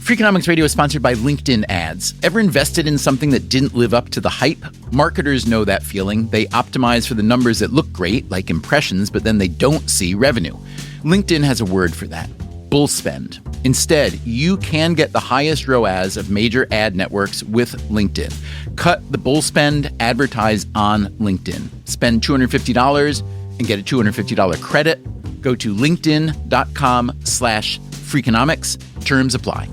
Freakonomics Radio is sponsored by LinkedIn ads. Ever invested in something that didn't live up to the hype? Marketers know that feeling. They optimize for the numbers that look great, like impressions, but then they don't see revenue. LinkedIn has a word for that: bull spend. Instead, you can get the highest ROAS of major ad networks with LinkedIn. Cut the bull spend, advertise on LinkedIn. Spend $250 and get a $250 credit. Go to linkedin.com/Freakonomics. Terms apply.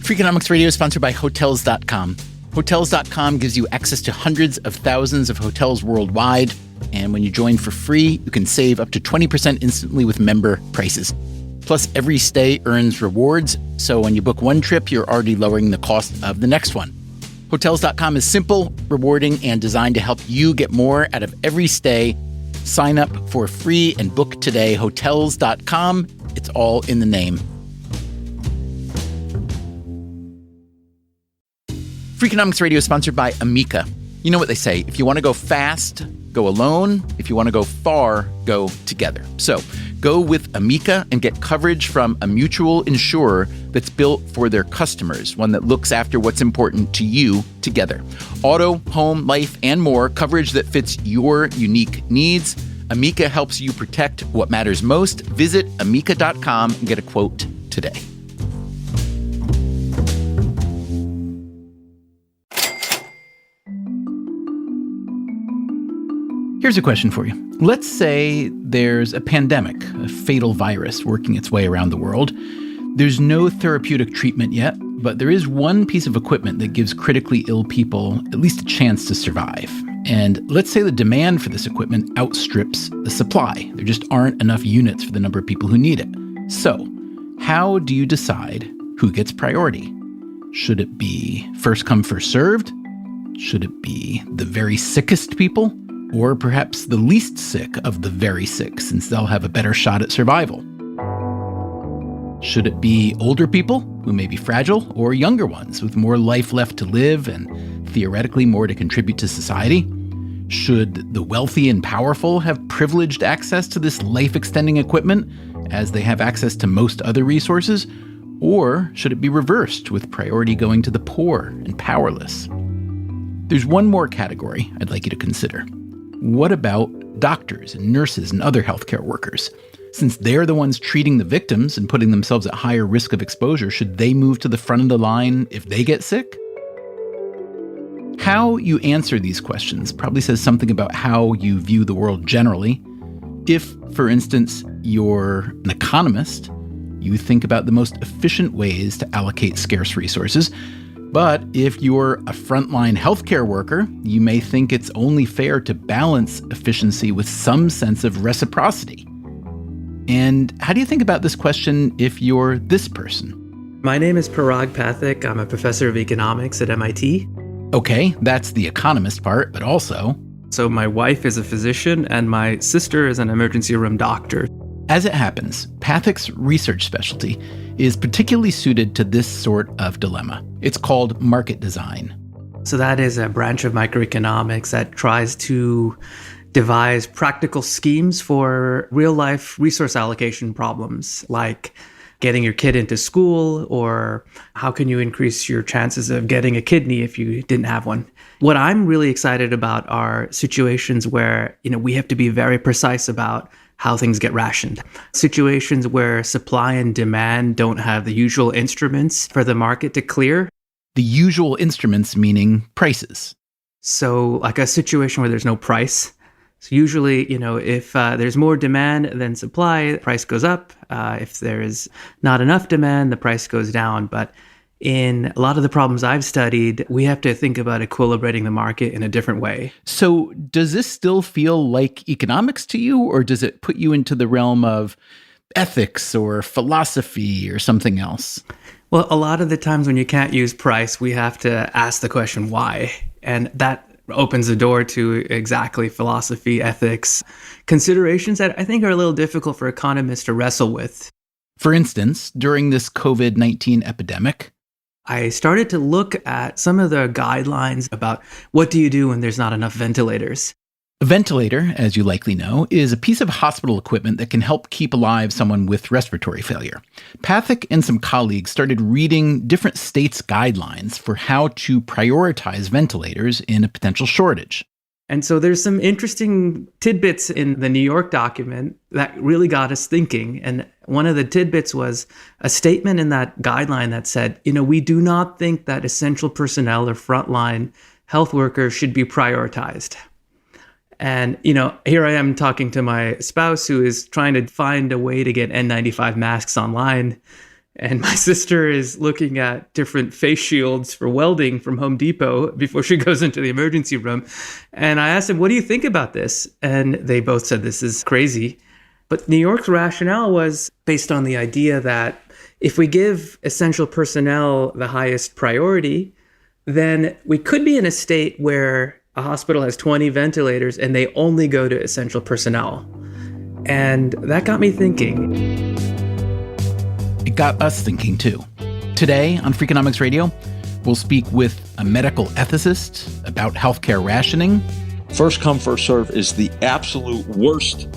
Freakonomics Radio is sponsored by Hotels.com. Hotels.com gives you access to hundreds of thousands of hotels worldwide. And when you join for free, you can save up to 20% instantly with member prices. Plus, every stay earns rewards. So when you book one trip, you're already lowering the cost of the next one. Hotels.com is simple, rewarding, and designed to help you get more out of every stay. Sign up for free and book today. Hotels.com. It's all in the name. Freakonomics Radio is sponsored by Amica. You know what they say: if you want to go fast, go alone. If you want to go far, go together. So go with Amica and get coverage from a mutual insurer that's built for their customers, one that looks after what's important to you together. Auto, home, life, and more, coverage that fits your unique needs. Amica helps you protect what matters most. Visit amica.com and get a quote today. Here's a question for you. Let's say there's a pandemic, a fatal virus working its way around the world. There's no therapeutic treatment yet, but there is one piece of equipment that gives critically ill people at least a chance to survive. And let's say the demand for this equipment outstrips the supply. There just aren't enough units for the number of people who need it. So, how do you decide who gets priority? Should it be first come, first served? Should it be the very sickest people? Or perhaps the least sick of the very sick, since they'll have a better shot at survival? Should it be older people who may be fragile, or younger ones with more life left to live and theoretically more to contribute to society? Should the wealthy and powerful have privileged access to this life-extending equipment, as they have access to most other resources? Or should it be reversed, with priority going to the poor and powerless? There's one more category I'd like you to consider. What about doctors and nurses and other healthcare workers? Since they're the ones treating the victims and putting themselves at higher risk of exposure, should they move to the front of the line if they get sick? How you answer these questions probably says something about how you view the world generally. If, for instance, you're an economist, you think about the most efficient ways to allocate scarce resources. But if you're a frontline healthcare worker, you may think it's only fair to balance efficiency with some sense of reciprocity. And how do you think about this question if you're this person? My name is Parag Pathak. I'm a professor of economics at MIT. Okay, that's the economist part, but also... So my wife is a physician and my sister is an emergency room doctor. As it happens, Pathak's research specialty is particularly suited to this sort of dilemma. It's called market design. So that is a branch of microeconomics that tries to devise practical schemes for real-life resource allocation problems, like getting your kid into school, or how can you increase your chances of getting a kidney if you didn't have one. What I'm really excited about are situations where, we have to be very precise about how things get rationed. Situations where supply and demand don't have the usual instruments for the market to clear. The usual instruments meaning prices. So like a situation where there's no price. So usually, if there's more demand than supply, the price goes up. If there is not enough demand, the price goes down. But in a lot of the problems I've studied, we have to think about equilibrating the market in a different way. So does this still feel like economics to you, or does it put you into the realm of ethics or philosophy or something else? Well, a lot of the times when you can't use price, we have to ask the question why. And that opens the door to exactly philosophy, ethics, considerations that I think are a little difficult for economists to wrestle with. For instance, during this COVID-19 epidemic, I started to look at some of the guidelines about what do you do when there's not enough ventilators. A ventilator, as you likely know, is a piece of hospital equipment that can help keep alive someone with respiratory failure. Pathak and some colleagues started reading different states' guidelines for how to prioritize ventilators in a potential shortage. And so there's some interesting tidbits in the New York document that really got us thinking. And one of the tidbits was a statement in that guideline that said, we do not think that essential personnel or frontline health workers should be prioritized. And, here I am talking to my spouse who is trying to find a way to get N95 masks online. And my sister is looking at different face shields for welding from Home Depot before she goes into the emergency room. And I asked them, what do you think about this? And they both said, this is crazy. But New York's rationale was based on the idea that if we give essential personnel the highest priority, then we could be in a state where a hospital has 20 ventilators and they only go to essential personnel. And that got me thinking. It got us thinking too. Today on Freakonomics Radio, we'll speak with a medical ethicist about healthcare rationing. First come, first serve is the absolute worst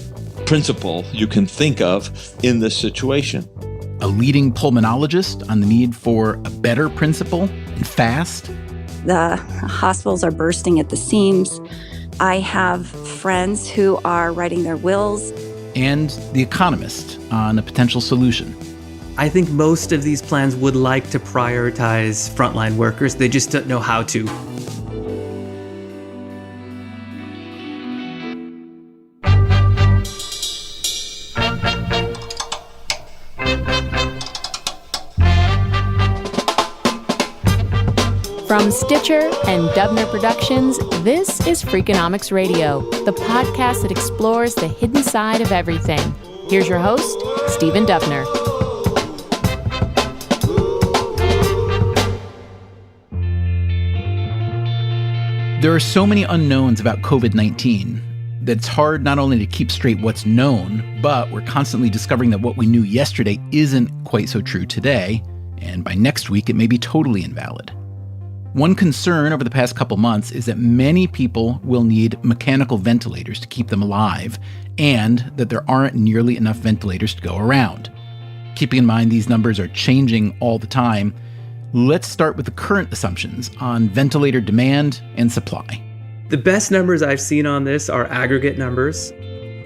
principle you can think of in this situation. A leading pulmonologist on the need for a better principle and fast. The hospitals are bursting at the seams. I have friends who are writing their wills. And the economist on a potential solution. I think most of these plans would like to prioritize frontline workers. They just don't know how to. From Stitcher and Dubner Productions, this is Freakonomics Radio, the podcast that explores the hidden side of everything. Here's your host, Stephen Dubner. There are so many unknowns about COVID-19 that it's hard not only to keep straight what's known, but we're constantly discovering that what we knew yesterday isn't quite so true today, and by next week it may be totally invalid. One concern over the past couple months is that many people will need mechanical ventilators to keep them alive, and that there aren't nearly enough ventilators to go around. Keeping in mind these numbers are changing all the time, let's start with the current assumptions on ventilator demand and supply. The best numbers I've seen on this are aggregate numbers.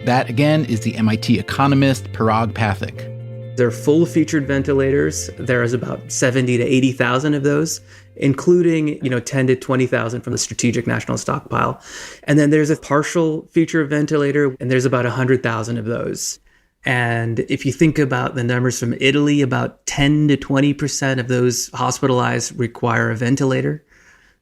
That, again, is the MIT economist Parag Pathak. They're full-featured ventilators. There is about 70 to 80,000 of those, including 10 to 20,000 from the Strategic National Stockpile. And then there's a partial feature ventilator, and there's about 100,000 of those. And if you think about the numbers from Italy, about 10 to 20% of those hospitalized require a ventilator.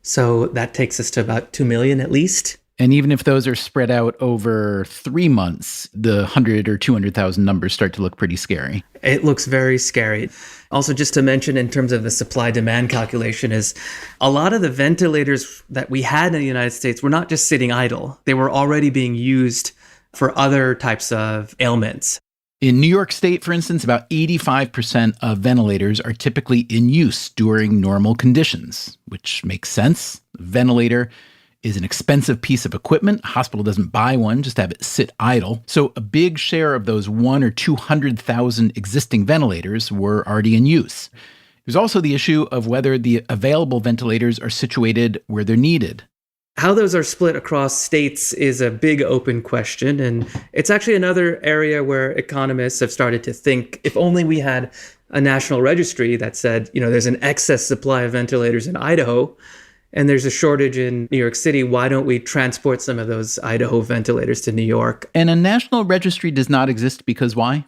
So that takes us to about 2 million at least. And even if those are spread out over 3 months, the 100 or 200,000 numbers start to look pretty scary. It looks very scary. Also, just to mention in terms of the supply-demand calculation is a lot of the ventilators that we had in the United States were not just sitting idle. They were already being used for other types of ailments. In New York State, for instance, about 85% of ventilators are typically in use during normal conditions, which makes sense. A ventilator is an expensive piece of equipment. A hospital doesn't buy one just to have it sit idle. So a big share of those 100,000 or 200,000 existing ventilators were already in use. There's also the issue of whether the available ventilators are situated where they're needed. How those are split across states is a big open question. And it's actually another area where economists have started to think, if only we had a national registry that said, there's an excess supply of ventilators in Idaho, and there's a shortage in New York City, why don't we transport some of those Idaho ventilators to New York? And a national registry does not exist because why?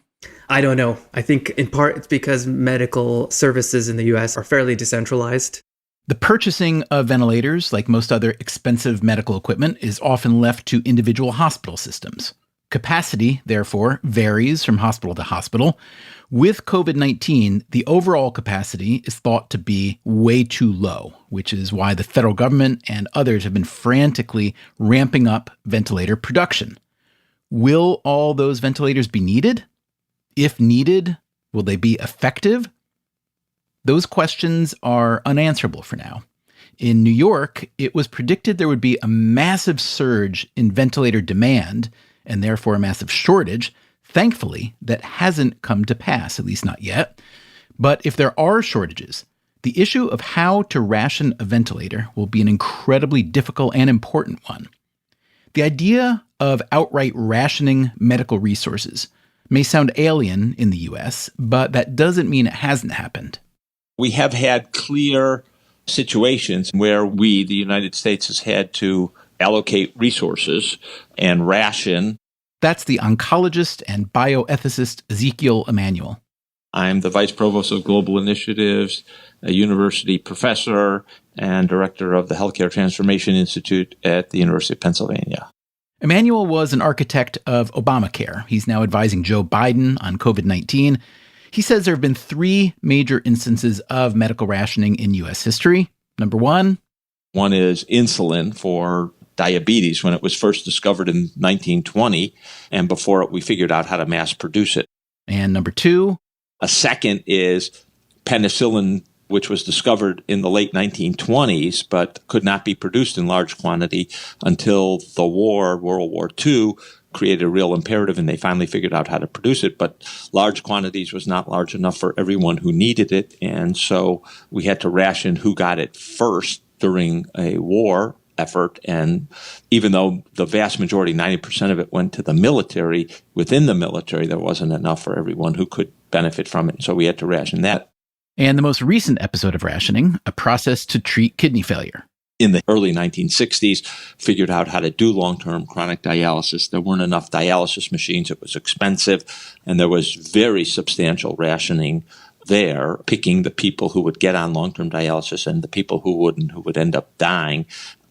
I don't know. I think in part it's because medical services in the US are fairly decentralized. The purchasing of ventilators, like most other expensive medical equipment, is often left to individual hospital systems. Capacity, therefore, varies from hospital to hospital. With COVID-19, the overall capacity is thought to be way too low, which is why the federal government and others have been frantically ramping up ventilator production. Will all those ventilators be needed? If needed, will they be effective? Those questions are unanswerable for now. In New York, it was predicted there would be a massive surge in ventilator demand and therefore a massive shortage. Thankfully, that hasn't come to pass, at least not yet. But if there are shortages, the issue of how to ration a ventilator will be an incredibly difficult and important one. The idea of outright rationing medical resources may sound alien in the US, but that doesn't mean it hasn't happened. We have had clear situations where we, the United States, has had to allocate resources and ration. That's the oncologist and bioethicist Ezekiel Emanuel. I'm the Vice Provost of Global Initiatives, a university professor, and director of the Healthcare Transformation Institute at the University of Pennsylvania. Emanuel was an architect of Obamacare. He's now advising Joe Biden on COVID-19. He says there have been 3 major instances of medical rationing in U.S. history. Number one is insulin for diabetes when it was first discovered in 1920, and before it, we figured out how to mass produce it. And number 2? A second is penicillin, which was discovered in the late 1920s, but could not be produced in large quantity until the war, World War II, created a real imperative, and they finally figured out how to produce it. But large quantities was not large enough for everyone who needed it, and so we had to ration who got it first during a war effort. And even though the vast majority, 90% of it, went to the military, within the military, there wasn't enough for everyone who could benefit from it. So we had to ration that. And the most recent episode of rationing, a process to treat kidney failure. In the early 1960s, figured out how to do long-term chronic dialysis. There weren't enough dialysis machines. It was expensive, and there was very substantial rationing there, picking the people who would get on long-term dialysis and the people who wouldn't, who would end up dying.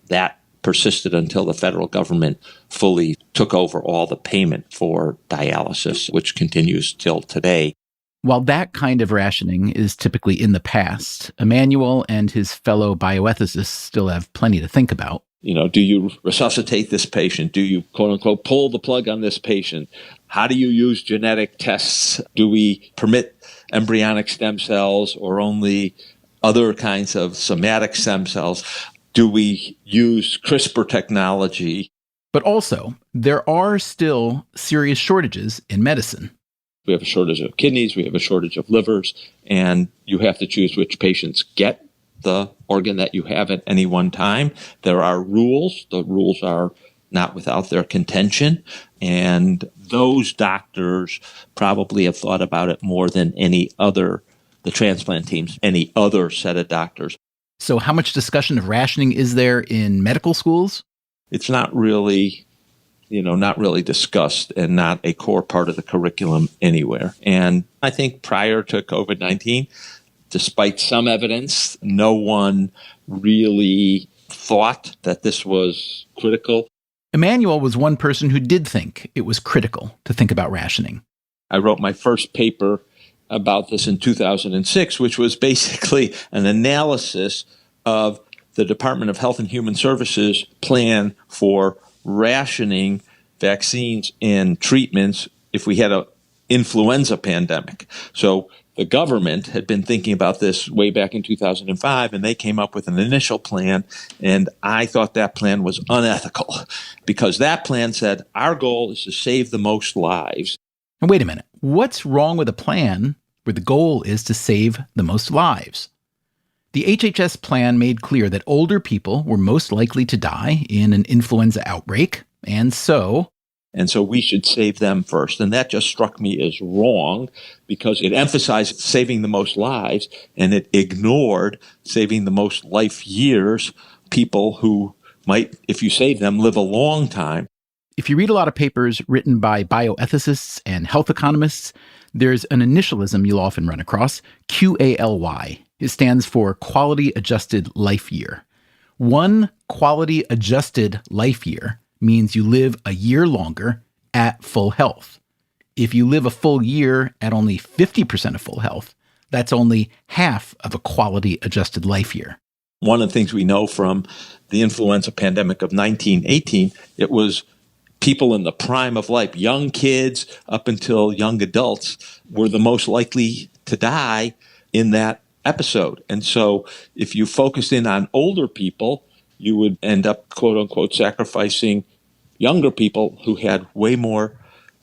That persisted until the federal government fully took over all the payment for dialysis, which continues till today. While that kind of rationing is typically in the past, Emanuel and his fellow bioethicists still have plenty to think about. Do you resuscitate this patient? Do you, quote unquote, pull the plug on this patient? How do you use genetic tests? Do we permit embryonic stem cells or only other kinds of somatic stem cells? Do we use CRISPR technology? But also, there are still serious shortages in medicine. We have a shortage of kidneys, we have a shortage of livers, and you have to choose which patients get the organ that you have at any one time. There are rules. The rules are not without their contention, and those doctors probably have thought about it more than any other, the transplant teams, any other set of doctors. So how much discussion of rationing is there in medical schools? It's not really discussed and not a core part of the curriculum anywhere. And I think prior to COVID-19, despite some evidence, no one really thought that this was critical. Emanuel was one person who did think it was critical to think about rationing. I wrote my first paper about this in 2006, which was basically an analysis of the Department of Health and Human Services plan for rationing vaccines and treatments if we had an influenza pandemic. So the government had been thinking about this way back in 2005, and they came up with an initial plan, and I thought that plan was unethical because that plan said our goal is to save the most lives. And wait a minute, what's wrong with a plan where the goal is to save the most lives? The HHS plan made clear that older people were most likely to die in an influenza outbreak, and so we should save them first. And that just struck me as wrong because it emphasized saving the most lives and it ignored saving the most life years, people who might, if you save them, live a long time. If you read a lot of papers written by bioethicists and health economists, there's an initialism you'll often run across, QALY. It stands for Quality Adjusted Life Year. One quality adjusted life year means you live a year longer at full health. If you live a full year at only 50% of full health, that's only half of a quality adjusted life year. One of the things we know from the influenza pandemic of 1918, it was people in the prime of life, young kids up until young adults, were the most likely to die in that episode. And so if you focused in on older people, you would end up, quote unquote, sacrificing younger people who had way more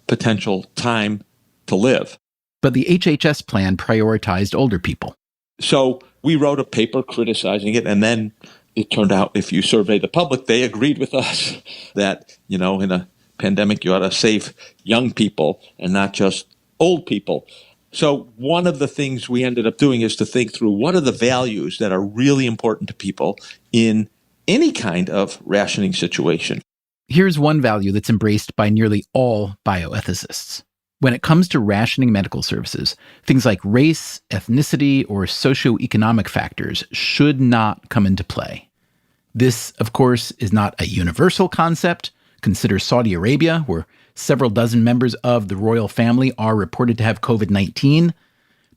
potential time to live. But the HHS plan prioritized older people. So we wrote a paper criticizing it, and then it turned out if you survey the public, they agreed with us that, in a pandemic, you ought to save young people and not just old people. So one of the things we ended up doing is to think through what are the values that are really important to people in any kind of rationing situation. Here's one value that's embraced by nearly all bioethicists. When it comes to rationing medical services, things like race, ethnicity, or socioeconomic factors should not come into play. This, of course, is not a universal concept. Consider Saudi Arabia, where several dozen members of the royal family are reported to have COVID-19.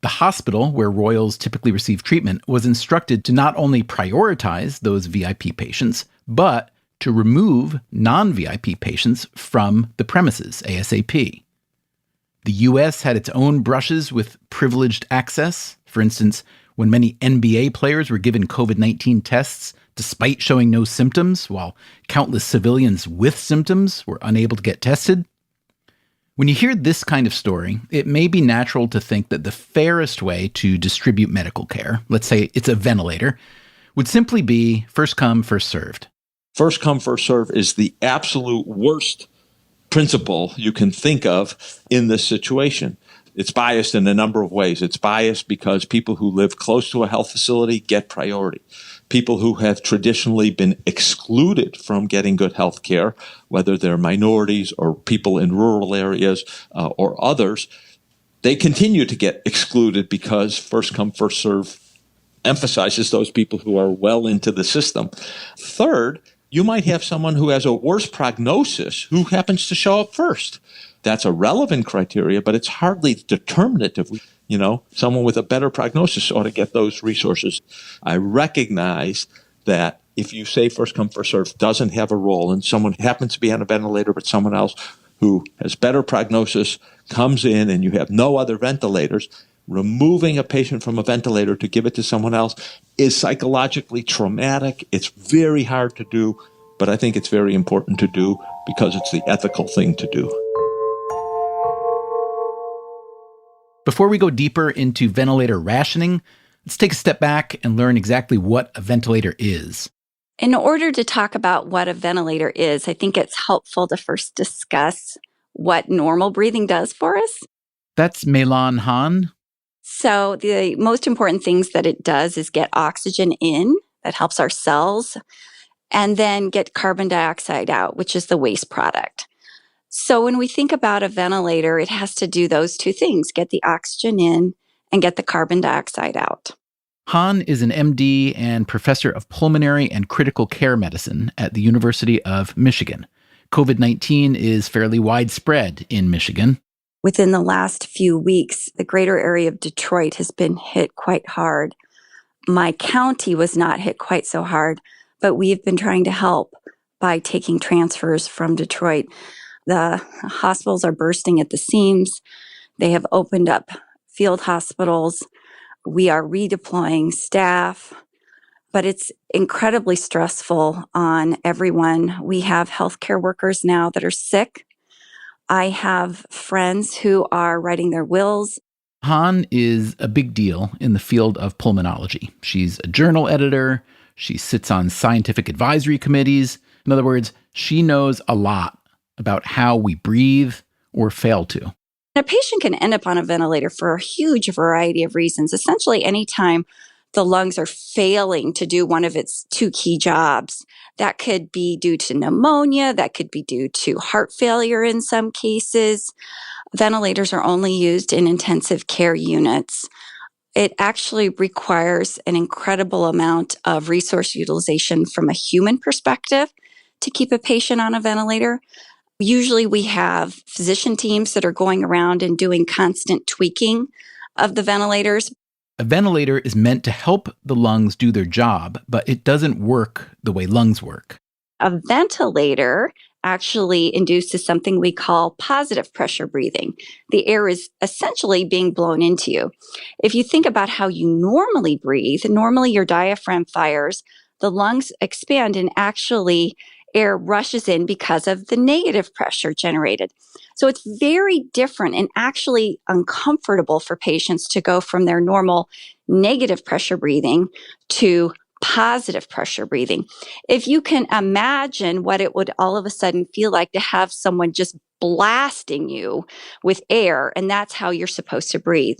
The hospital, where royals typically receive treatment, was instructed to not only prioritize those VIP patients, but to remove non-VIP patients from the premises ASAP. The U.S. had its own brushes with privileged access. For instance, when many NBA players were given COVID-19 tests despite showing no symptoms, while countless civilians with symptoms were unable to get tested. When you hear this kind of story, it may be natural to think that the fairest way to distribute medical care, let's say it's a ventilator, would simply be first come, first served. First come, first serve is the absolute worst principle you can think of in this situation. It's biased in a number of ways. It's biased because people who live close to a health facility get priority. People who have traditionally been excluded from getting good health care, whether they're minorities or people in rural areas or others, they continue to get excluded because first come, first serve emphasizes those people who are well into the system. Third, you might have someone who has a worse prognosis who happens to show up first. That's a relevant criteria, but it's hardly determinative. Someone with a better prognosis ought to get those resources. I recognize that if you say first come, first serve doesn't have a role and someone happens to be on a ventilator, but someone else who has better prognosis comes in and you have no other ventilators, removing a patient from a ventilator to give it to someone else is psychologically traumatic. It's very hard to do, but I think it's very important to do because it's the ethical thing to do. Before we go deeper into ventilator rationing, let's take a step back and learn exactly what a ventilator is. In order to talk about what a ventilator is, I think it's helpful to first discuss what normal breathing does for us. That's Mei-Lan Han. So the most important things that it does is get oxygen in, that helps our cells, and then get carbon dioxide out, which is the waste product. So when we think about a ventilator, it has to do those two things, get the oxygen in and get the carbon dioxide out. Han is an MD and professor of pulmonary and critical care medicine at the University of Michigan. COVID-19 is fairly widespread in Michigan. Within the last few weeks, the greater area of Detroit has been hit quite hard. My county was not hit quite so hard, but we've been trying to help by taking transfers from Detroit. The hospitals are bursting at the seams. They have opened up field hospitals. We are redeploying staff, but it's incredibly stressful on everyone. We have healthcare workers now that are sick. I have friends who are writing their wills. Han is a big deal in the field of pulmonology. She's a journal editor. She sits on scientific advisory committees. In other words, she knows a lot about how we breathe or fail to. A patient can end up on a ventilator for a huge variety of reasons. Essentially, anytime the lungs are failing to do one of its two key jobs, that could be due to pneumonia, that could be due to heart failure in some cases. Ventilators are only used in intensive care units. It actually requires an incredible amount of resource utilization from a human perspective to keep a patient on a ventilator. Usually we have physician teams that are going around and doing constant tweaking of the ventilators. A ventilator is meant to help the lungs do their job, but it doesn't work the way lungs work. A ventilator actually induces something we call positive pressure breathing. The air is essentially being blown into you. If you think about how you normally breathe, normally your diaphragm fires, the lungs expand, and actually air rushes in because of the negative pressure generated. So it's very different and actually uncomfortable for patients to go from their normal negative pressure breathing to positive pressure breathing. If you can imagine what it would all of a sudden feel like to have someone just blasting you with air, and that's how you're supposed to breathe.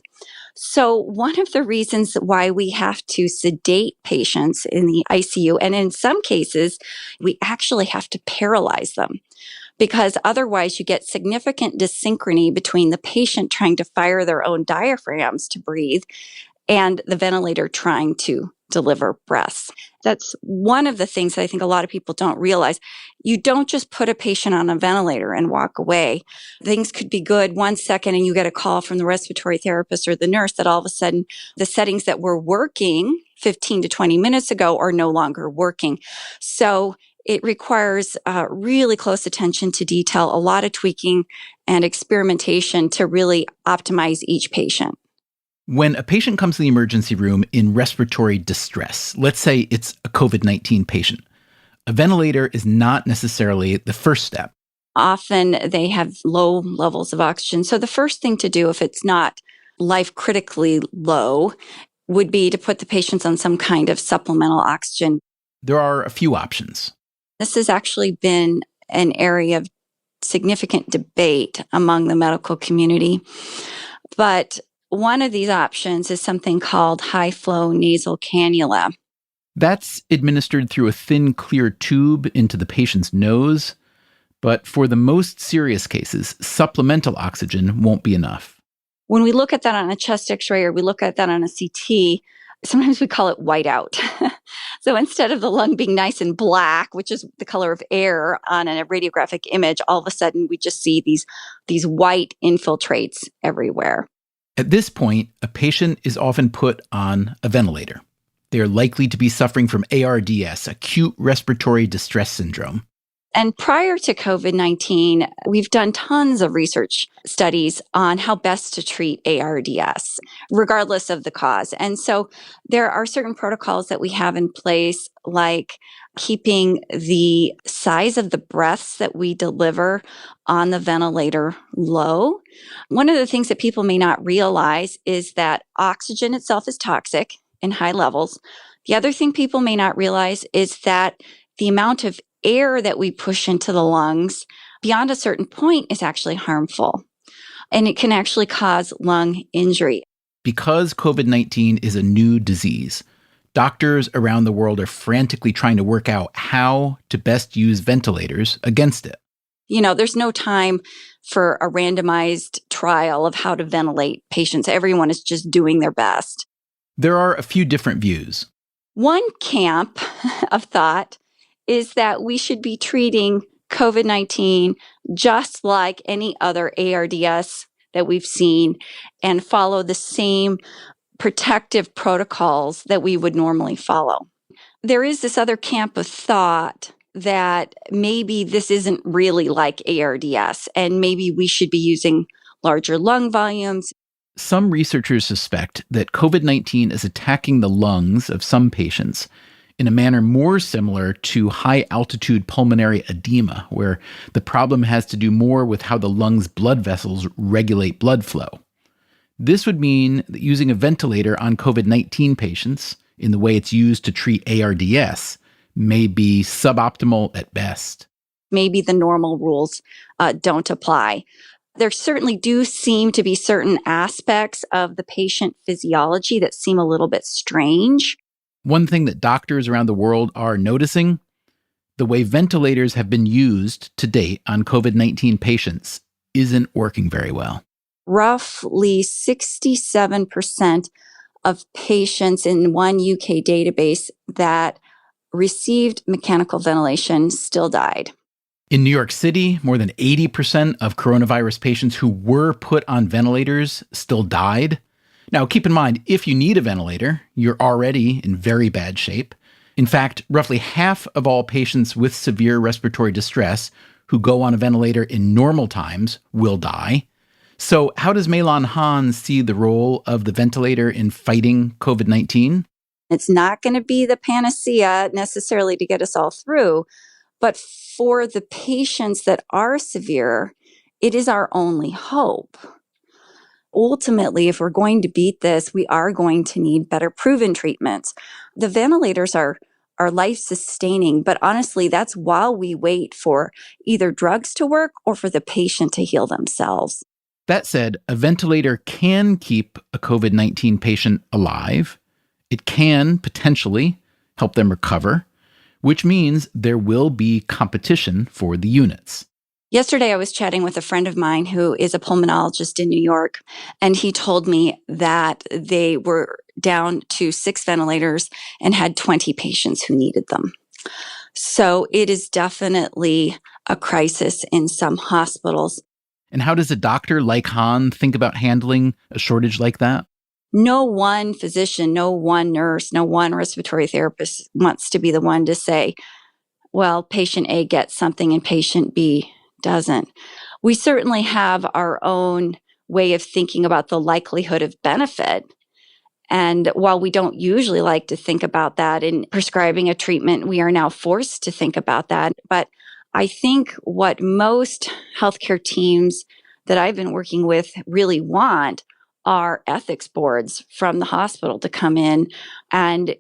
So one of the reasons why we have to sedate patients in the ICU, and in some cases, we actually have to paralyze them, because otherwise you get significant dyssynchrony between the patient trying to fire their own diaphragms to breathe and the ventilator trying to deliver breaths. That's one of the things that I think a lot of people don't realize. You don't just put a patient on a ventilator and walk away. Things could be good 1 second and you get a call from the respiratory therapist or the nurse that all of a sudden the settings that were working 15 to 20 minutes ago are no longer working. So it requires really close attention to detail, a lot of tweaking and experimentation to really optimize each patient. When a patient comes to the emergency room in respiratory distress, let's say it's a COVID-19 patient, a ventilator is not necessarily the first step. Often they have low levels of oxygen. So the first thing to do, if it's not life critically low, would be to put the patients on some kind of supplemental oxygen. There are a few options. This has actually been an area of significant debate among the medical community. But one of these options is something called high-flow nasal cannula. That's administered through a thin, clear tube into the patient's nose. But for the most serious cases, supplemental oxygen won't be enough. When we look at that on a chest x-ray or we look at that on a CT, sometimes we call it whiteout. So instead of the lung being nice and black, which is the color of air on a radiographic image, all of a sudden we just see these white infiltrates everywhere. At this point, a patient is often put on a ventilator. They are likely to be suffering from ARDS, acute respiratory distress syndrome. And prior to COVID-19, we've done tons of research studies on how best to treat ARDS, regardless of the cause. And so there are certain protocols that we have in place, like keeping the size of the breaths that we deliver on the ventilator low. One of the things that people may not realize is that oxygen itself is toxic in high levels. The other thing people may not realize is that the amount of air that we push into the lungs beyond a certain point is actually harmful. And it can actually cause lung injury. Because COVID-19 is a new disease, doctors around the world are frantically trying to work out how to best use ventilators against it. You know, there's no time for a randomized trial of how to ventilate patients. Everyone is just doing their best. There are a few different views. One camp of thought is that we should be treating COVID-19 just like any other ARDS that we've seen and follow the same protective protocols that we would normally follow. There is this other camp of thought that maybe this isn't really like ARDS and maybe we should be using larger lung volumes. Some researchers suspect that COVID-19 is attacking the lungs of some patients in a manner more similar to high-altitude pulmonary edema, where the problem has to do more with how the lungs' blood vessels regulate blood flow. This would mean that using a ventilator on COVID-19 patients, in the way it's used to treat ARDS, may be suboptimal at best. Maybe the normal rules don't apply. There certainly do seem to be certain aspects of the patient physiology that seem a little bit strange. One thing that doctors around the world are noticing, the way ventilators have been used to date on COVID-19 patients isn't working very well. Roughly 67% of patients in one UK database that received mechanical ventilation still died. In New York City, more than 80% of coronavirus patients who were put on ventilators still died. Now, keep in mind, if you need a ventilator, you're already in very bad shape. In fact, roughly half of all patients with severe respiratory distress who go on a ventilator in normal times will die. So how does Mei-Lan Han see the role of the ventilator in fighting COVID-19? It's not going to be the panacea necessarily to get us all through, but for the patients that are severe, it is our only hope. Ultimately, if we're going to beat this, we are going to need better proven treatments. The ventilators are life-sustaining, but honestly, that's while we wait for either drugs to work or for the patient to heal themselves. That said, a ventilator can keep a COVID-19 patient alive. It can potentially help them recover, which means there will be competition for the units. Yesterday, I was chatting with a friend of mine who is a pulmonologist in New York, and he told me that they were down to 6 ventilators and had 20 patients who needed them. So it is definitely a crisis in some hospitals. And how does a doctor like Han think about handling a shortage like that? No one physician, no one nurse, no one respiratory therapist wants to be the one to say, well, patient A gets something and patient B doesn't. We certainly have our own way of thinking about the likelihood of benefit. And while we don't usually like to think about that in prescribing a treatment, we are now forced to think about that. But I think what most healthcare teams that I've been working with really want are ethics boards from the hospital to come in and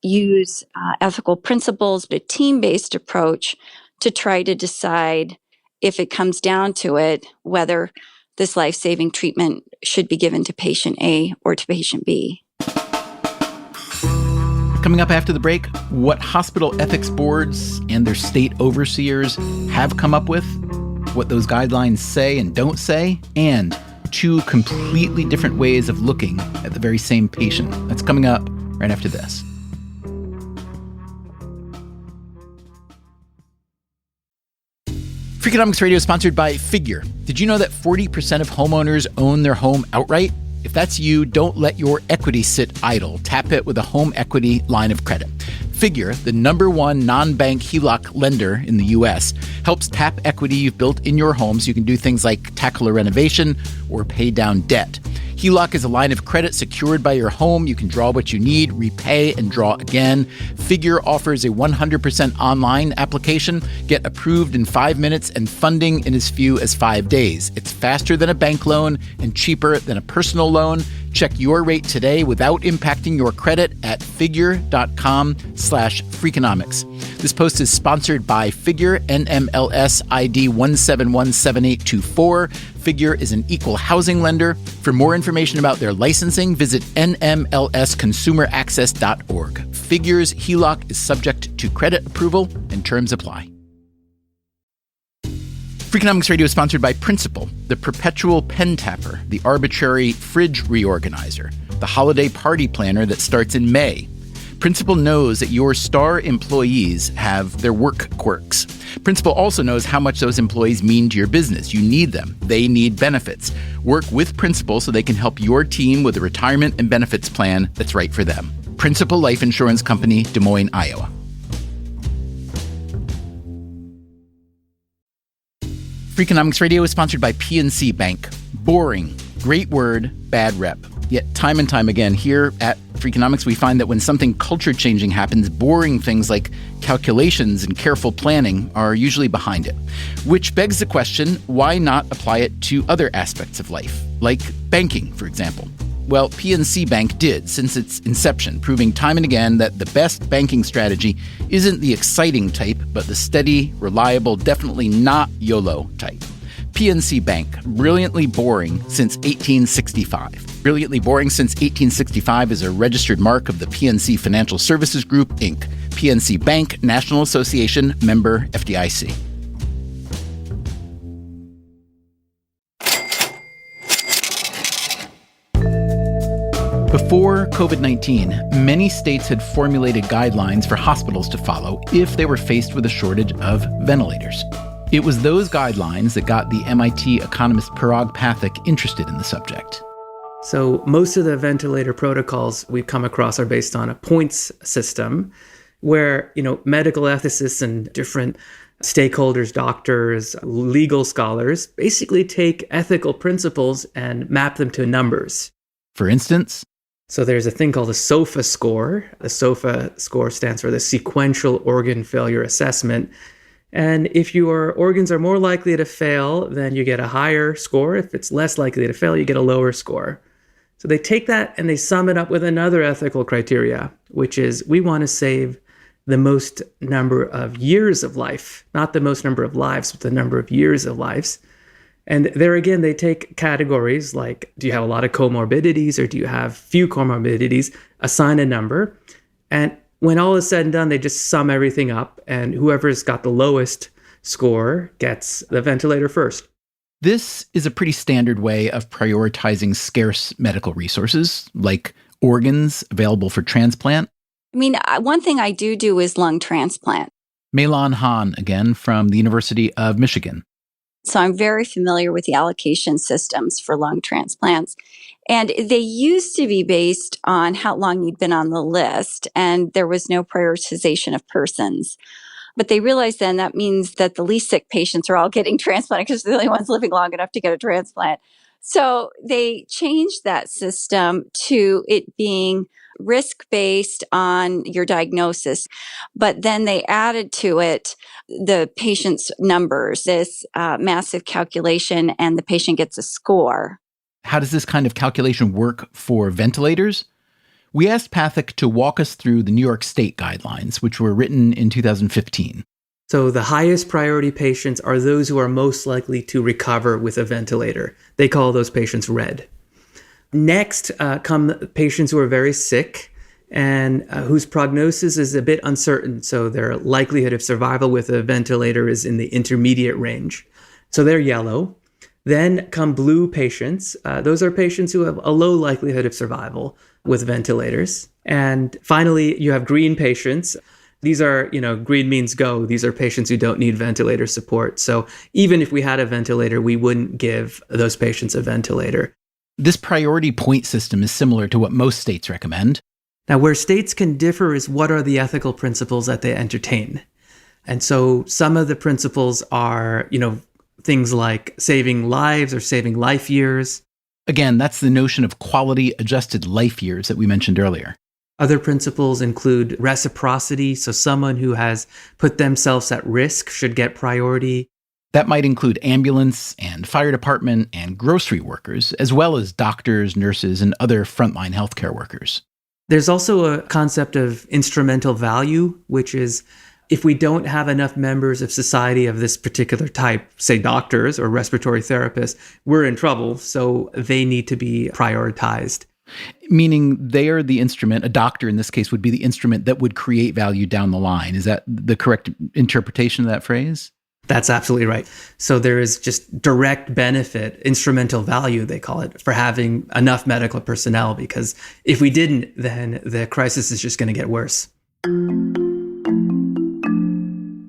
use ethical principles, a team-based approach to try to decide, if it comes down to it, whether this life-saving treatment should be given to patient A or to patient B. Coming up after the break, what hospital ethics boards and their state overseers have come up with, what those guidelines say and don't say, and 2 completely different ways of looking at the very same patient. That's coming up right after this. Freakonomics Radio is sponsored by Figure. Did you know that 40% of homeowners own their home outright? If that's you, don't let your equity sit idle. Tap it with a home equity line of credit. Figure, the #1 non-bank HELOC lender in the U.S., helps tap equity you've built in your home so you can do things like tackle a renovation or pay down debt. HELOC is a line of credit secured by your home. You can draw what you need, repay, and draw again. Figure offers a 100% online application. Get approved in 5 minutes and funding in as few as 5 days. It's faster than a bank loan and cheaper than a personal loan. Check your rate today without impacting your credit at figure.com/Freakonomics. This post is sponsored by Figure, NMLS ID 1717824. Figure is an equal housing lender. For more information about their licensing, visit nmlsconsumeraccess.org. Figure's HELOC is subject to credit approval and terms apply. Freakonomics Radio is sponsored by Principal, the perpetual pen tapper, the arbitrary fridge reorganizer, the holiday party planner that starts in May. Principal knows that your star employees have their work quirks. Principal also knows how much those employees mean to your business. You need them. They need benefits. Work with Principal so they can help your team with a retirement and benefits plan that's right for them. Principal Life Insurance Company, Des Moines, Iowa. Freakonomics Radio is sponsored by PNC Bank. Boring, great word, bad rep. Yet time and time again here at Freakonomics, we find that when something culture-changing happens, boring things like calculations and careful planning are usually behind it. Which begs the question, why not apply it to other aspects of life, like banking, for example? Well, PNC Bank did since its inception, proving time and again that the best banking strategy isn't the exciting type, but the steady, reliable, definitely not YOLO type. PNC Bank, brilliantly boring since 1865. Brilliantly boring since 1865 is a registered mark of the PNC Financial Services Group, Inc. PNC Bank, National Association, member FDIC. Before COVID-19, many states had formulated guidelines for hospitals to follow if they were faced with a shortage of ventilators. It was those guidelines that got the MIT economist Parag Pathak interested in the subject. So most of the ventilator protocols we've come across are based on a points system where, medical ethicists and different stakeholders, doctors, legal scholars, basically take ethical principles and map them to numbers. For instance, so there's a thing called the SOFA score. The SOFA score stands for the Sequential Organ Failure Assessment. And if your organs are more likely to fail, then you get a higher score. If it's less likely to fail, you get a lower score. So they take that and they sum it up with another ethical criteria, which is we want to save the most number of years of life, not the most number of lives, but the number of years of lives. And there again, they take categories like, do you have a lot of comorbidities or do you have few comorbidities? Assign a number. And when all is said and done, they just sum everything up. And whoever's got the lowest score gets the ventilator first. This is a pretty standard way of prioritizing scarce medical resources, like organs available for transplant. I mean, one thing I do is lung transplant. Mei-Lan Han, again, from the University of Michigan. So I'm very familiar with the allocation systems for lung transplants. And they used to be based on how long you'd been on the list, and there was no prioritization of persons. But they realized then that means that the least sick patients are all getting transplanted because they're the only ones living long enough to get a transplant. So they changed that system to it being risk-based on your diagnosis. But then they added to it the patient's numbers, this massive calculation, and the patient gets a score. How does this kind of calculation work for ventilators? We asked Pathak to walk us through the New York State guidelines, which were written in 2015. So the highest priority patients are those who are most likely to recover with a ventilator. They call those patients red. Next come patients who are very sick and whose prognosis is a bit uncertain. So their likelihood of survival with a ventilator is in the intermediate range. So they're yellow. Then come blue patients. Those are patients who have a low likelihood of survival with ventilators. And finally, you have green patients. These are, green means go. These are patients who don't need ventilator support. So even if we had a ventilator, we wouldn't give those patients a ventilator. This priority point system is similar to what most states recommend. Now, where states can differ is what are the ethical principles that they entertain. And so some of the principles are, things like saving lives or saving life years. Again, that's the notion of quality adjusted life years that we mentioned earlier. Other principles include reciprocity. So someone who has put themselves at risk should get priority. That might include ambulance and fire department and grocery workers, as well as doctors, nurses, and other frontline healthcare workers. There's also a concept of instrumental value, which is if we don't have enough members of society of this particular type, say doctors or respiratory therapists, we're in trouble. So they need to be prioritized. Meaning they are the instrument, a doctor in this case would be the instrument that would create value down the line. Is that the correct interpretation of that phrase? That's absolutely right. So there is just direct benefit, instrumental value, they call it, for having enough medical personnel, because if we didn't, then the crisis is just going to get worse.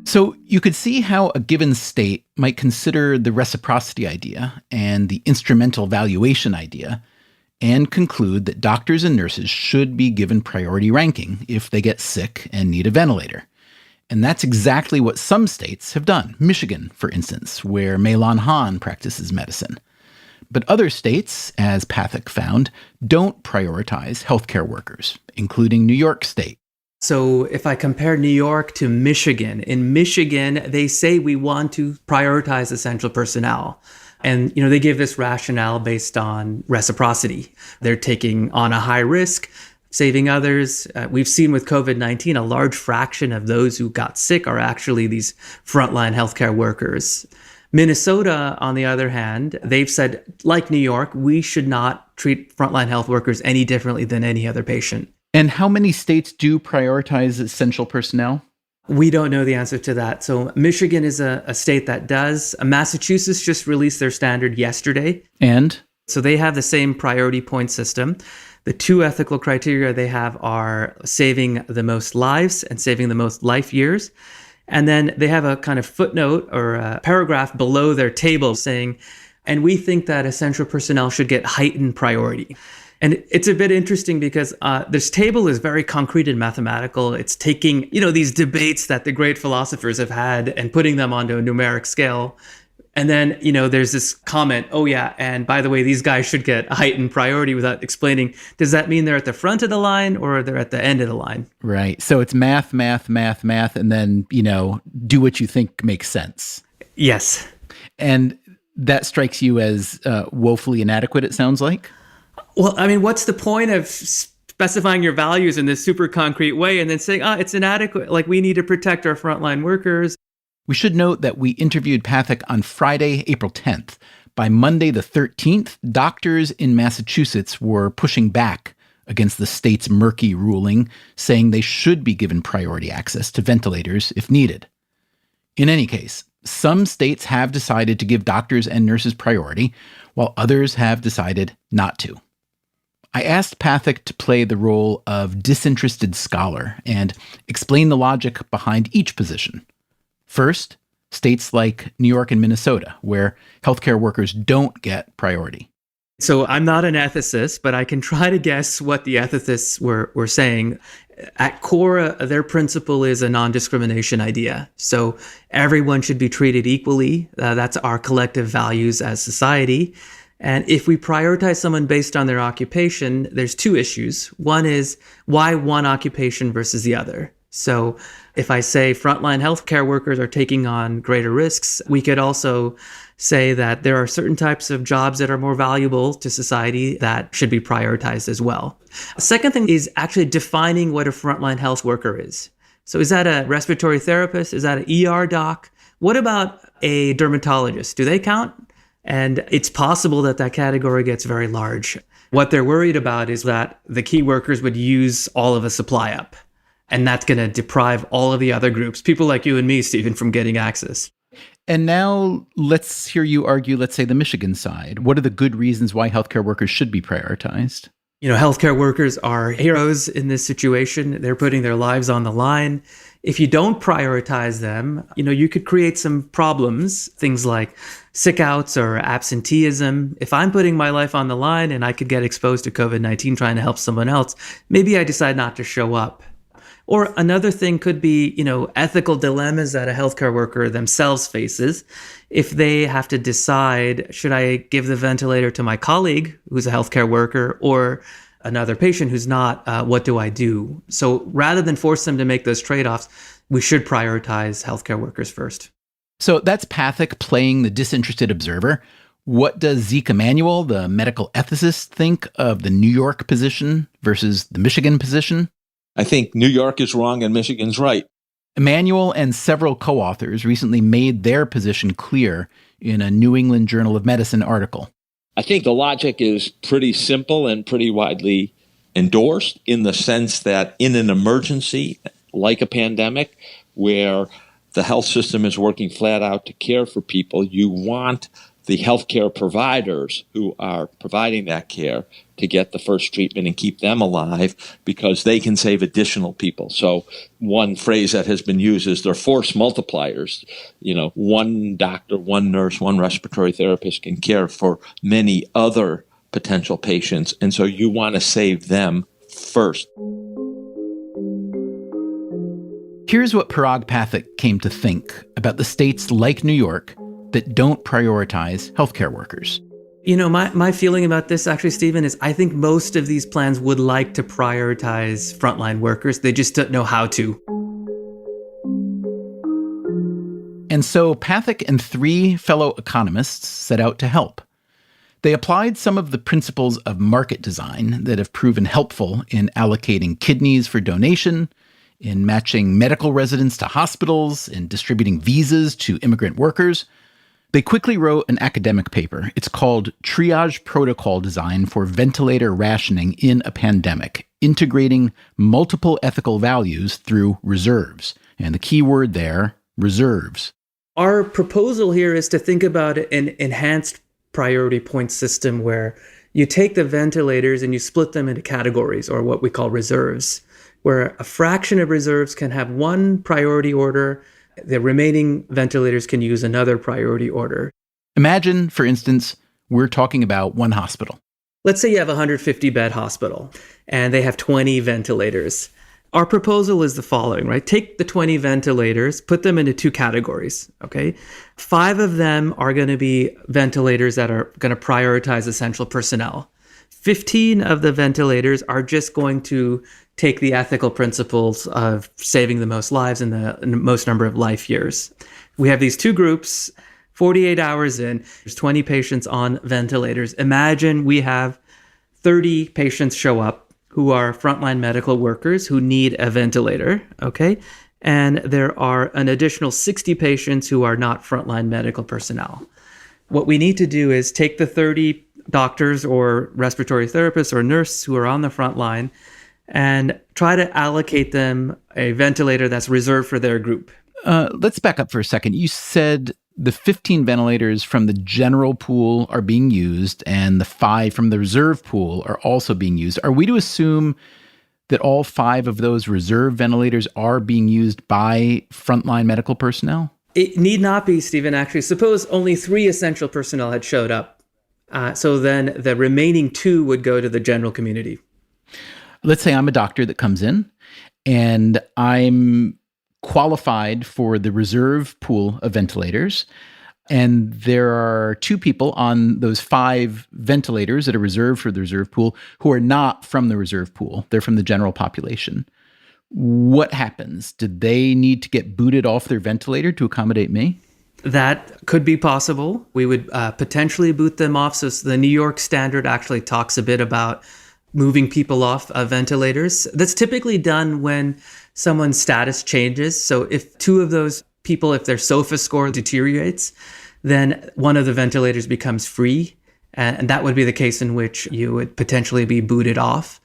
So you could see how a given state might consider the reciprocity idea and the instrumental valuation idea and conclude that doctors and nurses should be given priority ranking if they get sick and need a ventilator. And that's exactly what some states have done. Michigan, for instance, where Mei-Lan Han practices medicine. But other states, as Pathak found, don't prioritize healthcare workers, including New York State. So if I compare New York to Michigan, in Michigan, they say we want to prioritize essential personnel. And, they give this rationale based on reciprocity. They're taking on a high risk, saving others. We've seen with COVID-19, a large fraction of those who got sick are actually these frontline healthcare workers. Minnesota, on the other hand, they've said, like New York, we should not treat frontline health workers any differently than any other patient. And how many states do prioritize essential personnel? We don't know the answer to that. So Michigan is a state that does. Massachusetts just released their standard yesterday. And? So they have the same priority point system. The two ethical criteria they have are saving the most lives and saving the most life years. And then they have a kind of footnote or a paragraph below their table saying, and we think that essential personnel should get heightened priority. And it's a bit interesting because this table is very concrete and mathematical. It's taking, these debates that the great philosophers have had and putting them onto a numeric scale. And then, there's this comment, oh yeah, and by the way, these guys should get a heightened priority without explaining, does that mean they're at the front of the line or they're at the end of the line? Right. So it's math, math, math, math, and then, do what you think makes sense. Yes. And that strikes you as woefully inadequate, it sounds like? Well, I mean, what's the point of specifying your values in this super concrete way and then saying, it's inadequate, like we need to protect our frontline workers? We should note that we interviewed Pathak on Friday, April 10th. By Monday the 13th, doctors in Massachusetts were pushing back against the state's murky ruling, saying they should be given priority access to ventilators if needed. In any case, some states have decided to give doctors and nurses priority, while others have decided not to. I asked Pathak to play the role of disinterested scholar and explain the logic behind each position. First, states like New York and Minnesota, where healthcare workers don't get priority. So I'm not an ethicist, but I can try to guess what the ethicists were saying. At core, their principle is a non-discrimination idea. So everyone should be treated equally. That's our collective values as society. And if we prioritize someone based on their occupation, there's two issues. One is why one occupation versus the other. So if I say frontline healthcare workers are taking on greater risks, we could also say that there are certain types of jobs that are more valuable to society that should be prioritized as well. A second thing is actually defining what a frontline health worker is. So is that a respiratory therapist? Is that an ER doc? What about a dermatologist? Do they count? And it's possible that that category gets very large. What they're worried about is that the key workers would use all of a supply up. And that's going to deprive all of the other groups, people like you and me, Stephen, from getting access. And now let's hear you argue, let's say, the Michigan side. What are the good reasons why healthcare workers should be prioritized? Healthcare workers are heroes in this situation. They're putting their lives on the line. If you don't prioritize them, you could create some problems, things like sick outs or absenteeism. If I'm putting my life on the line and I could get exposed to COVID-19 trying to help someone else, maybe I decide not to show up. Or another thing could be, ethical dilemmas that a healthcare worker themselves faces. If they have to decide, should I give the ventilator to my colleague who's a healthcare worker or another patient who's not, what do I do? So rather than force them to make those trade-offs, we should prioritize healthcare workers first. So that's Pathak playing the disinterested observer. What does Zeke Emanuel, the medical ethicist, think of the New York position versus the Michigan position? I think New York is wrong and Michigan's right. Emanuel and several co-authors recently made their position clear in a New England Journal of Medicine article. I think the logic is pretty simple and pretty widely endorsed in the sense that in an emergency like a pandemic where the health system is working flat out to care for people, you want the healthcare providers who are providing that care to get the first treatment and keep them alive because they can save additional people. So one phrase that has been used is they're force multipliers. One doctor, one nurse, one respiratory therapist can care for many other potential patients. And so you want to save them first. Here's what Parag Pathak came to think about the states like New York that don't prioritize healthcare workers. My feeling about this, actually, Stephen, is I think most of these plans would like to prioritize frontline workers. They just don't know how to. And so Pathak and three fellow economists set out to help. They applied some of the principles of market design that have proven helpful in allocating kidneys for donation, in matching medical residents to hospitals, in distributing visas to immigrant workers. They quickly wrote an academic paper. It's called Triage Protocol Design for Ventilator Rationing in a Pandemic, Integrating Multiple Ethical Values Through Reserves. And the key word there, reserves. Our proposal here is to think about an enhanced priority point system where you take the ventilators and you split them into categories, or what we call reserves, where a fraction of reserves can have one priority order. The remaining ventilators can use another priority order. Imagine, for instance, we're talking about one hospital. Let's say you have a 150-bed hospital and they have 20 ventilators. Our proposal is the following, right? Take the 20 ventilators, put them into two categories, okay? 5 of them are going to be ventilators that are going to prioritize essential personnel. 15 of the ventilators are just going to take the ethical principles of saving the most lives in the most number of life years. We have these two groups, 48 hours in, there's 20 patients on ventilators. Imagine we have 30 patients show up who are frontline medical workers who need a ventilator, okay? And there are an additional 60 patients who are not frontline medical personnel. What we need to do is take the 30 doctors or respiratory therapists or nurses who are on the front line and try to allocate them a ventilator that's reserved for their group. Let's back up for a second. You said the 15 ventilators from the general pool are being used and the 5 from the reserve pool are also being used. Are we to assume that all 5 of those reserve ventilators are being used by frontline medical personnel? It need not be, Stephen, actually. Suppose only 3 essential personnel had showed up. So then the remaining 2 would go to the general community. Let's say I'm a doctor that comes in and I'm qualified for the reserve pool of ventilators. And there are 2 people on those 5 ventilators that are reserved for the reserve pool who are not from the reserve pool. They're from the general population. What happens? Do they need to get booted off their ventilator to accommodate me? That could be possible. We would potentially boot them off. So the New York standard actually talks a bit about moving people off ventilators. That's typically done when someone's status changes. So if 2 of those people, if their SOFA score deteriorates, then one of the ventilators becomes free. And that would be the case in which you would potentially be booted off.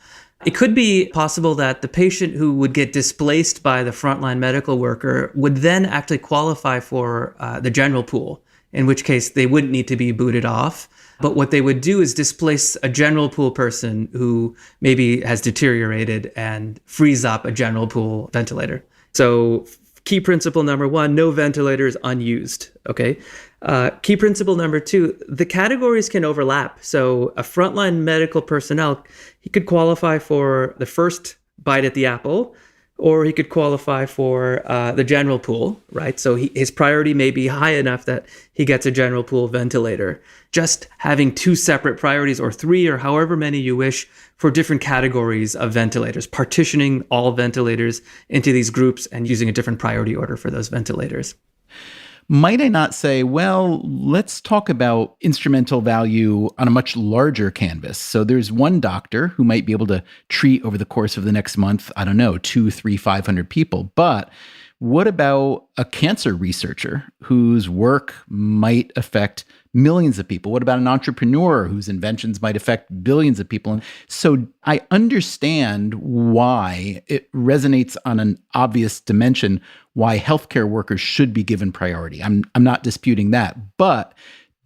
It could be possible that the patient who would get displaced by the frontline medical worker would then actually qualify for the general pool, in which case they wouldn't need to be booted off. But what they would do is displace a general pool person who maybe has deteriorated and frees up a general pool ventilator. So key principle number 1, no ventilators unused, okay? Key principle number 2, the categories can overlap. So a frontline medical personnel, he could qualify for the first bite at the apple, or he could qualify for the general pool, right? So his priority may be high enough that he gets a general pool ventilator. Just having 2 separate priorities, or 3, or however many you wish, for different categories of ventilators, partitioning all ventilators into these groups and using a different priority order for those ventilators. Might I not say, well, let's talk about instrumental value on a much larger canvas. So there's one doctor who might be able to treat over the course of the next month, 2, 3, 500 people. But what about a cancer researcher whose work might affect millions of people? What about an entrepreneur whose inventions might affect billions of people? And so I understand why it resonates on an obvious dimension why healthcare workers should be given priority. I'm not disputing that, but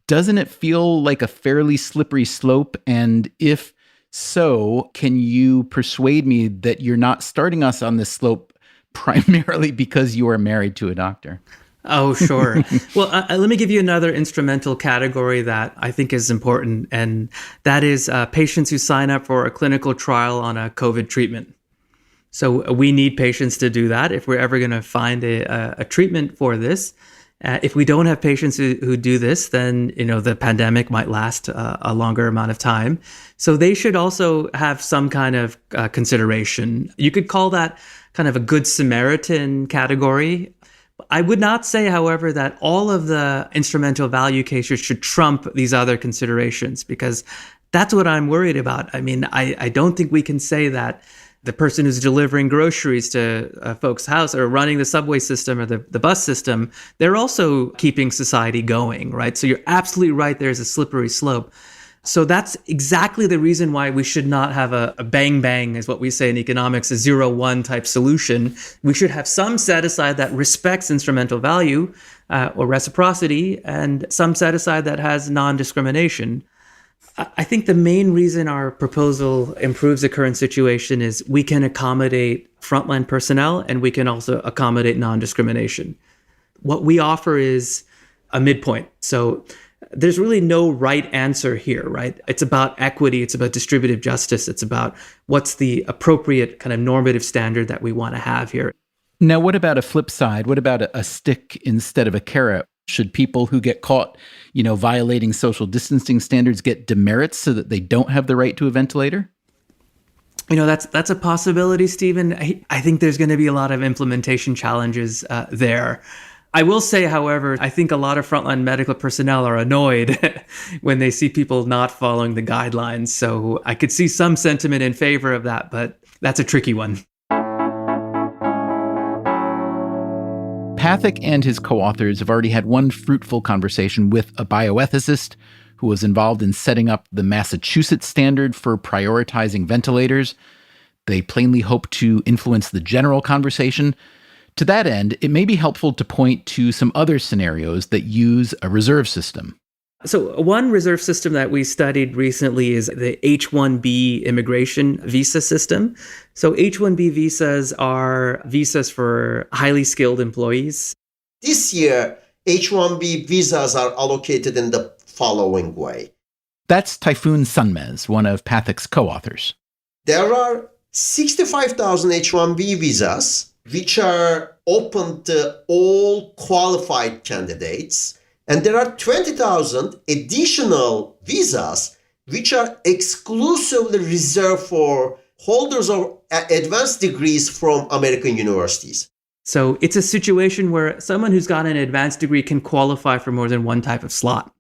doesn't it feel like a fairly slippery slope? And if so, can you persuade me that you're not starting us on this slope primarily because you are married to a doctor? Oh, sure. Well, let me give you another instrumental category that I think is important, and that is patients who sign up for a clinical trial on a COVID treatment. So we need patients to do that if we're ever going to find a treatment for this. If we don't have patients who do this, then the pandemic might last a longer amount of time. So they should also have some kind of consideration. You could call that kind of a Good Samaritan category. I would not say, however, that all of the instrumental value cases should trump these other considerations, because that's what I'm worried about. I mean, I don't think we can say that the person who's delivering groceries to a folks' house or running the subway system or the bus system, they're also keeping society going, right? So you're absolutely right. There's a slippery slope. So that's exactly the reason why we should not have a bang-bang, is what we say in economics, a 0-1 type solution. We should have some set aside that respects instrumental value or reciprocity, and some set aside that has non-discrimination. I think the main reason our proposal improves the current situation is we can accommodate frontline personnel and we can also accommodate non-discrimination. What we offer is a midpoint. So there's really no right answer here, right? It's about equity. It's about distributive justice. It's about what's the appropriate kind of normative standard that we want to have here. Now, what about a flip side? What about a stick instead of a carrot? Should people who get caught, violating social distancing standards get demerits so that they don't have the right to a ventilator? That's a possibility, Stephen. I think there's going to be a lot of implementation challenges there. I will say, however, I think a lot of frontline medical personnel are annoyed when they see people not following the guidelines. So I could see some sentiment in favor of that, but that's a tricky one. Pathak and his co-authors have already had one fruitful conversation with a bioethicist who was involved in setting up the Massachusetts standard for prioritizing ventilators. They plainly hope to influence the general conversation. To that end, it may be helpful to point to some other scenarios that use a reserve system. So one reserve system that we studied recently is the H-1B immigration visa system. So H-1B visas are visas for highly skilled employees. This year, H-1B visas are allocated in the following way. That's Typhoon Sunmez, one of Pathak's co-authors. There are 65,000 H-1B visas, which are open to all qualified candidates. And there are 20,000 additional visas, which are exclusively reserved for holders of advanced degrees from American universities. So it's a situation where someone who's got an advanced degree can qualify for more than one type of slot.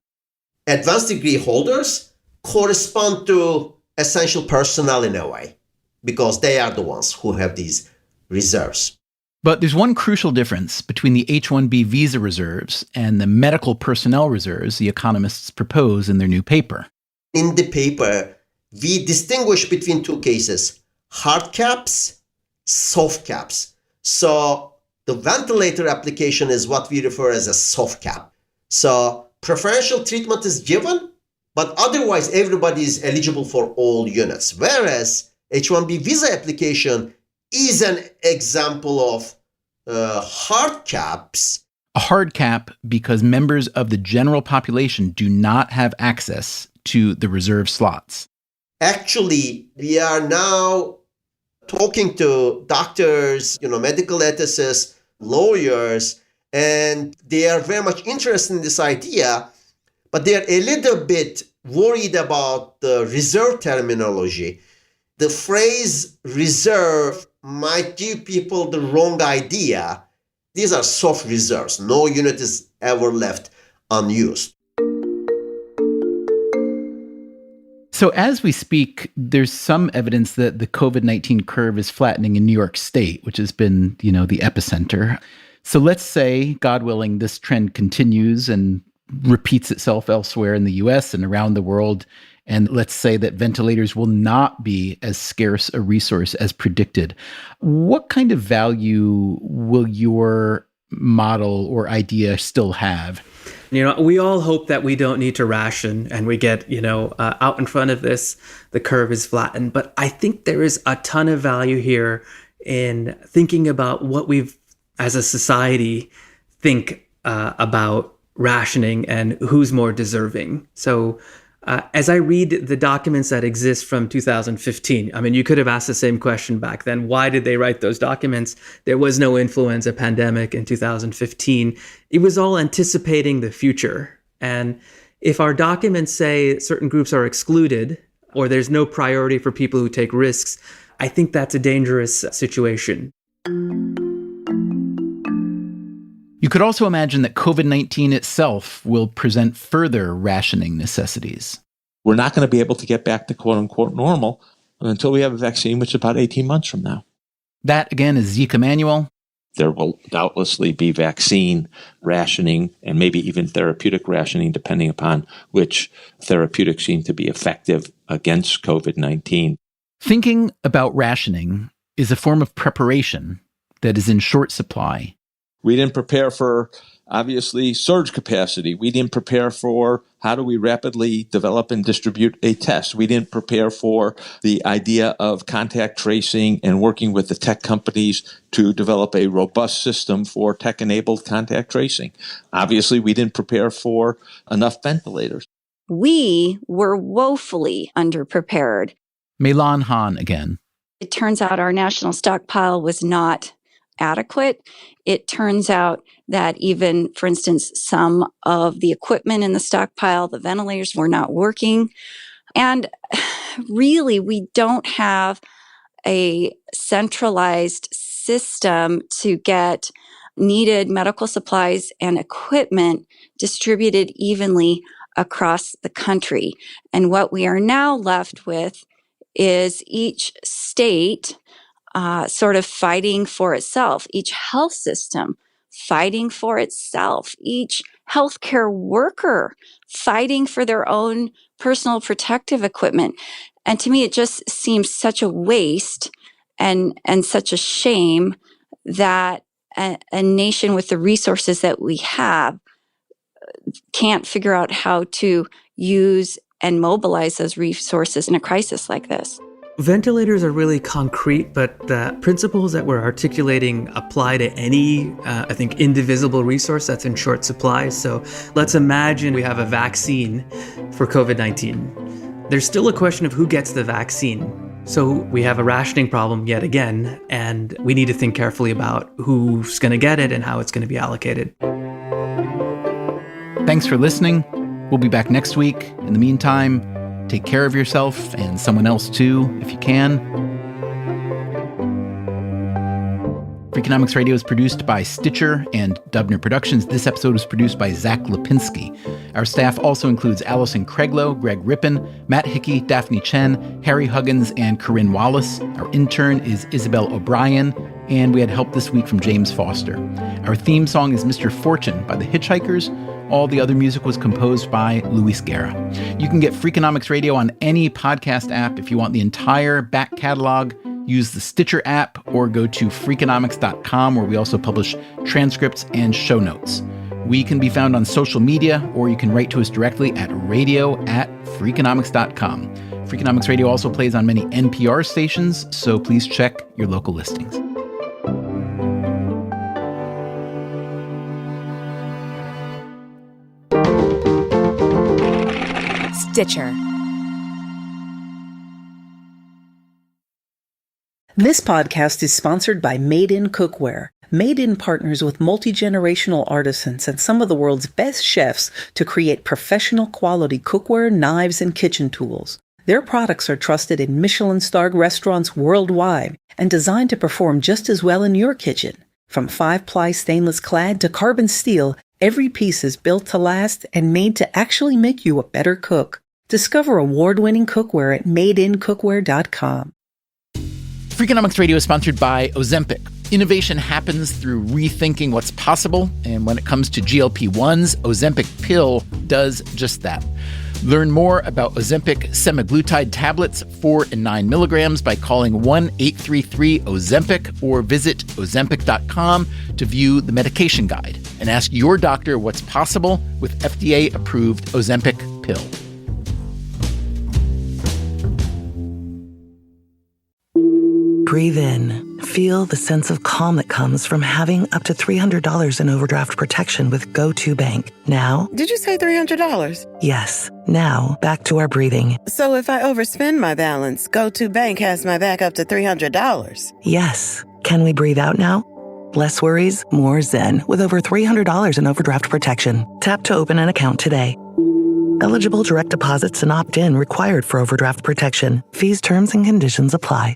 Advanced degree holders correspond to essential personnel in a way, because they are the ones who have these reserves. But there's one crucial difference between the H-1B visa reserves and the medical personnel reserves the economists propose in their new paper. In the paper, we distinguish between two cases: hard caps, soft caps. So the ventilator application is what we refer as a soft cap. So preferential treatment is given, but otherwise everybody is eligible for all units. Whereas H-1B visa application is an example of hard caps. A hard cap because members of the general population do not have access to the reserve slots. Actually, we are now talking to doctors, medical ethicists, lawyers, and they are very much interested in this idea, but they are a little bit worried about the reserve terminology. The phrase reserve might give people the wrong idea. These are soft reserves. No unit is ever left unused. So as we speak, there's some evidence that the COVID-19 curve is flattening in New York State, which has been, the epicenter. So let's say, God willing, this trend continues and repeats itself elsewhere in the US and around the world. And let's say that ventilators will not be as scarce a resource as predicted. What kind of value will your model or idea still have? We all hope that we don't need to ration and we get, out in front of this, the curve is flattened. But I think there is a ton of value here in thinking about what we've, as a society, think about rationing and who's more deserving. So as I read the documents that exist from 2015, you could have asked the same question back then. Why did they write those documents? There was no influenza pandemic in 2015. It was all anticipating the future. And if our documents say certain groups are excluded or there's no priority for people who take risks, I think that's a dangerous situation. You could also imagine that COVID-19 itself will present further rationing necessities. We're not going to be able to get back to quote-unquote normal until we have a vaccine, which is about 18 months from now. That, again, is Zeke Emanuel. There will doubtlessly be vaccine rationing and maybe even therapeutic rationing, depending upon which therapeutics seem to be effective against COVID-19. Thinking about rationing is a form of preparation that is in short supply. We didn't prepare for obviously, surge capacity. We didn't prepare for how do we rapidly develop and distribute a test. We didn't prepare for the idea of contact tracing and working with the tech companies to develop a robust system for tech-enabled contact tracing. Obviously, we didn't prepare for enough ventilators. We were woefully underprepared. Meilan Han again. It turns out our national stockpile was not adequate. It turns out that even, for instance, some of the equipment in the stockpile, the ventilators, were not working. And really, we don't have a centralized system to get needed medical supplies and equipment distributed evenly across the country. And what we are now left with is each state sort of fighting for itself, each health system fighting for itself, each healthcare worker fighting for their own personal protective equipment. And to me, it just seems such a waste and such a shame that a nation with the resources that we have can't figure out how to use and mobilize those resources in a crisis like this. Ventilators are really concrete, but the principles that we're articulating apply to any, indivisible resource that's in short supply. So let's imagine we have a vaccine for COVID-19. There's still a question of who gets the vaccine. So we have a rationing problem yet again, and we need to think carefully about who's going to get it and how it's going to be allocated. Thanks for listening. We'll be back next week. In the meantime, take care of yourself and someone else too, if you can. Freakonomics Radio is produced by Stitcher and Dubner Productions. This episode was produced by Zach Lipinski. Our staff also includes Allison Craiglow, Greg Rippin, Matt Hickey, Daphne Chen, Harry Huggins, and Corinne Wallace. Our intern is Isabel O'Brien, and we had help this week from James Foster. Our theme song is Mr. Fortune by the Hitchhikers. All the other music was composed by Luis Guerra. You can get Freakonomics Radio on any podcast app. If you want the entire back catalog, use the Stitcher app or go to Freakonomics.com, where we also publish transcripts and show notes. We can be found on social media, or you can write to us directly at radio@Freakonomics.com. Freakonomics Radio also plays on many NPR stations, so please check your local listings. Stitcher. This podcast is sponsored by Made In Cookware. Made In partners with multi-generational artisans and some of the world's best chefs to create professional quality cookware, knives, and kitchen tools. Their products are trusted in Michelin-starred restaurants worldwide and designed to perform just as well in your kitchen. From 5-ply stainless clad to carbon steel, every piece is built to last and made to actually make you a better cook. Discover award-winning cookware at madeincookware.com. Freakonomics Radio is sponsored by Ozempic. Innovation happens through rethinking what's possible, and when it comes to GLP-1s, Ozempic pill does just that. Learn more about Ozempic semaglutide tablets, 4 and 9 milligrams, by calling 1-833-OZEMPIC or visit Ozempic.com to view the medication guide and ask your doctor what's possible with FDA-approved Ozempic pill. Breathe in. Feel the sense of calm that comes from having up to $300 in overdraft protection with GoToBank. Now... Did you say $300? Yes. Now, back to our breathing. So if I overspend my balance, GoToBank has my back up to $300? Yes. Can we breathe out now? Less worries, more zen, with over $300 in overdraft protection. Tap to open an account today. Eligible direct deposits and opt-in required for overdraft protection. Fees, terms, and conditions apply.